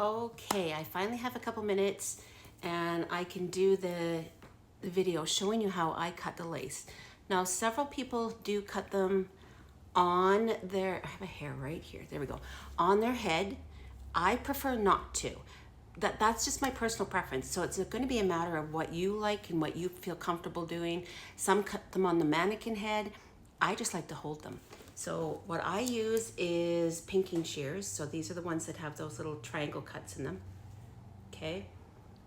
Okay, I finally have a couple minutes and I can do the video showing you how I cut the lace. Now, several people do cut them on their, I have a hair right here, there we go, on their head. I prefer not to. That's just my personal preference. So it's going to be a matter of what you like and what you feel comfortable doing. Some cut them on the mannequin head. I just like to hold them. So what I use is pinking shears. So these are the ones that have those little triangle cuts in them. Okay.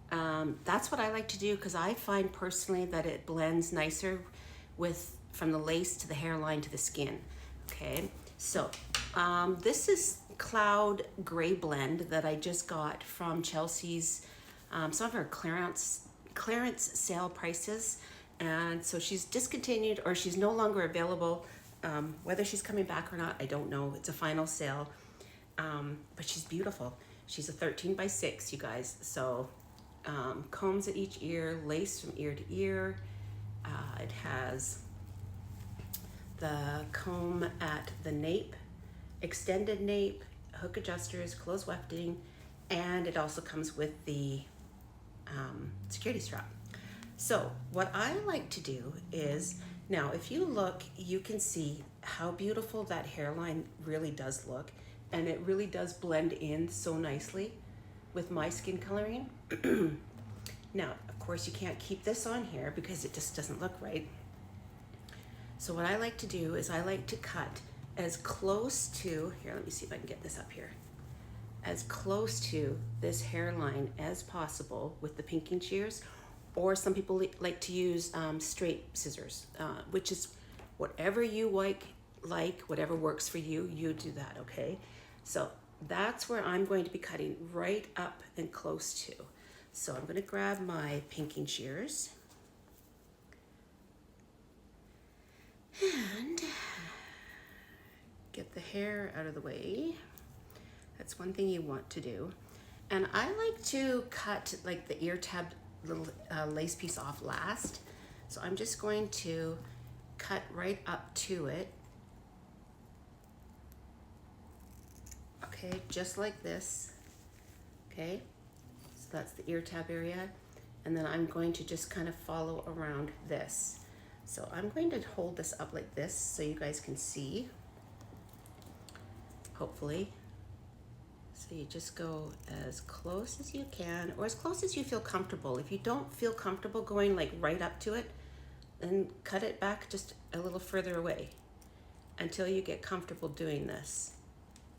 That's what I like to do because I find personally that it blends nicer with from the lace to the hairline to the skin. Okay. So this is Cloud Gray Blend that I just got from Chelsea's, some of her clearance sale prices. And so she's discontinued, or she's no longer available. Whether she's coming back or not, I don't know. It's a final sale. But she's beautiful. She's a 13 by 6, you guys. So combs at each ear, lace from ear to ear. It has the comb at the nape, extended nape, hook adjusters, close wefting, and it also comes with the security strap. So what I like to do is, now if you look, you can see how beautiful that hairline really does look, and it really does blend in so nicely with my skin coloring. Now, of course, you can't keep this on here because it just doesn't look right. So what I like to do is I like to cut as close to, here, let me see if I can get this up here, as close to this hairline as possible with the pinking shears, or some people like to use straight scissors, which is whatever you like, whatever works for you, you do that, okay? So that's where I'm going to be cutting right up and close to. So I'm gonna grab my pinking shears and get the hair out of the way. That's one thing you want to do. And I like to cut like the ear tab little lace piece off last. So I'm just going to cut right up to it. Okay, just like this. Okay, so that's the ear tab area. And then I'm going to just kind of follow around this. So I'm going to hold this up like this so you guys can see, hopefully. So you just go as close as you can, or as close as you feel comfortable. If you don't feel comfortable going like right up to it, then cut it back just a little further away until you get comfortable doing this.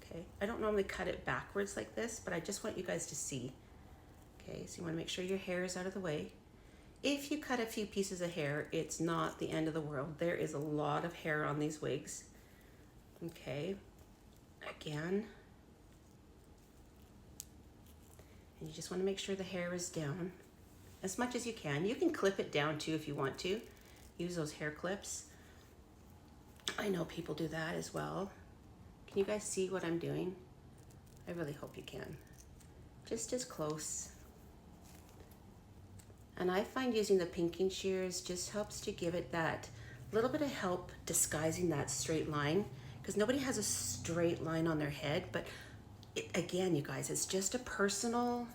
Okay, I don't normally cut it backwards like this, but I just want you guys to see. Okay, so you want to make sure your hair is out of the way. If you cut a few pieces of hair, it's not the end of the world. There is a lot of hair on these wigs. Okay, again. And you just want to make sure the hair is down as much as you can. You can clip it down too if you want to. Use those hair clips. I know people do that as well. Can you guys see what I'm doing? I really hope you can. Just as close. And I find using the pinking shears just helps to give it that little bit of help disguising that straight line, because nobody has a straight line on their head. But again, you guys, it's just a personal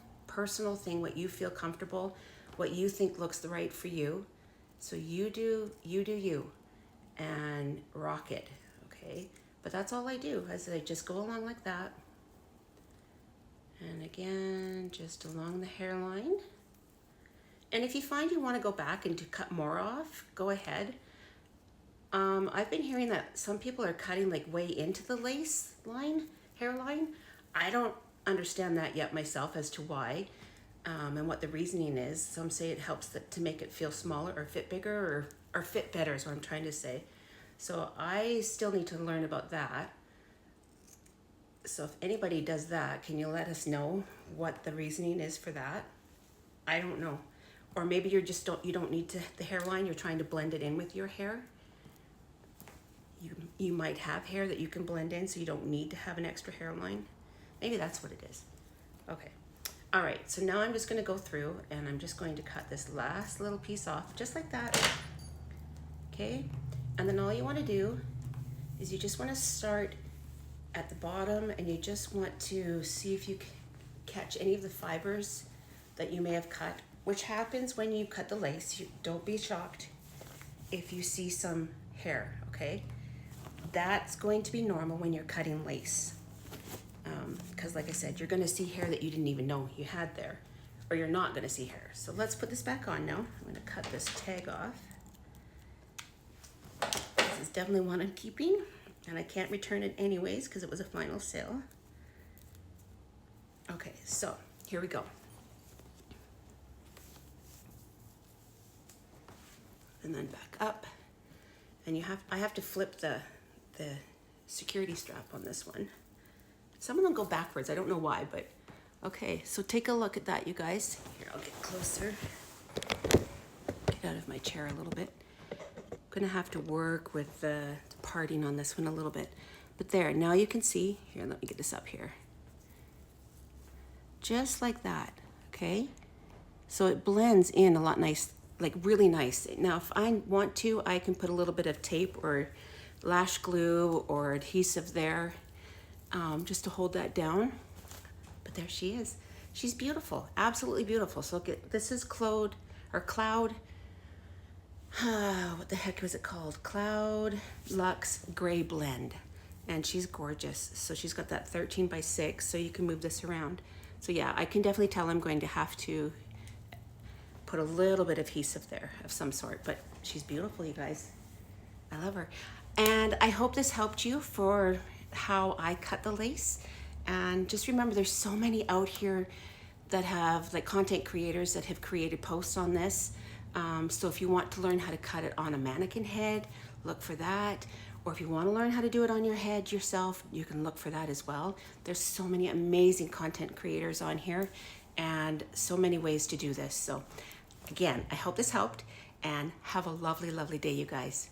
thing, what you feel comfortable, what you think looks the right for you. So you do you and rock it, okay? But that's all I do, is I just go along like that. And again, just along the hairline. And if you find you want to go back and to cut more off, go ahead. I've been hearing that some people are cutting like way into the lace line, hairline. I don't understand that yet myself as to why and what the reasoning is. Some say it helps to make it feel smaller or fit bigger or fit better is what I'm trying to say. So I still need to learn about that. So if anybody does that, can you let us know what the reasoning is for that? I don't know. Or maybe you don't need the hairline, you're trying to blend it in with your hair. You might have hair that you can blend in, so you don't need to have an extra hairline. Maybe that's what it is. Okay. All right, so now I'm just gonna go through and I'm just going to cut this last little piece off, just like that. Okay, and then all you wanna do is you just wanna start at the bottom and you just want to see if you catch any of the fibers that you may have cut, which happens when you cut the lace. Don't be shocked if you see some hair, okay? That's going to be normal when you're cutting lace. Because like I said, you're gonna see hair that you didn't even know you had there, or you're not gonna see hair. So let's put this back on now. I'm gonna cut this tag off. This is definitely one I'm keeping, and I can't return it anyways because it was a final sale. Okay, so here we go. And then back up, and I have to flip the security strap on this one. Some of them go backwards, I don't know why, but okay, so take a look at that, you guys. Here, I'll get closer. Get out of my chair a little bit. I'm gonna have to work with the parting on this one a little bit. But there, now you can see, here, let me get this up here. Just like that, okay? So it blends in a lot nice, like really nice. Now, if I want to, I can put a little bit of tape or lash glue or adhesive there, just to hold that down. But there she is. She's beautiful, absolutely beautiful. So look at, this is Cloud, what the heck was it called? Cloud Luxe Gray Blend. And she's gorgeous. So she's got that 13 by 6, so you can move this around. So yeah, I can definitely tell I'm going to have to put a little bit of adhesive there of some sort, but she's beautiful, you guys. I love her. And I hope this helped you for how I cut the lace. And just remember, there's so many out here that have, like, content creators that have created posts on this. So if you want to learn how to cut it on a mannequin head, look for that. Or if you want to learn how to do it on your head yourself, you can look for that as well. There's so many amazing content creators on here and so many ways to do this. So again, I hope this helped, and have a lovely, lovely day, you guys.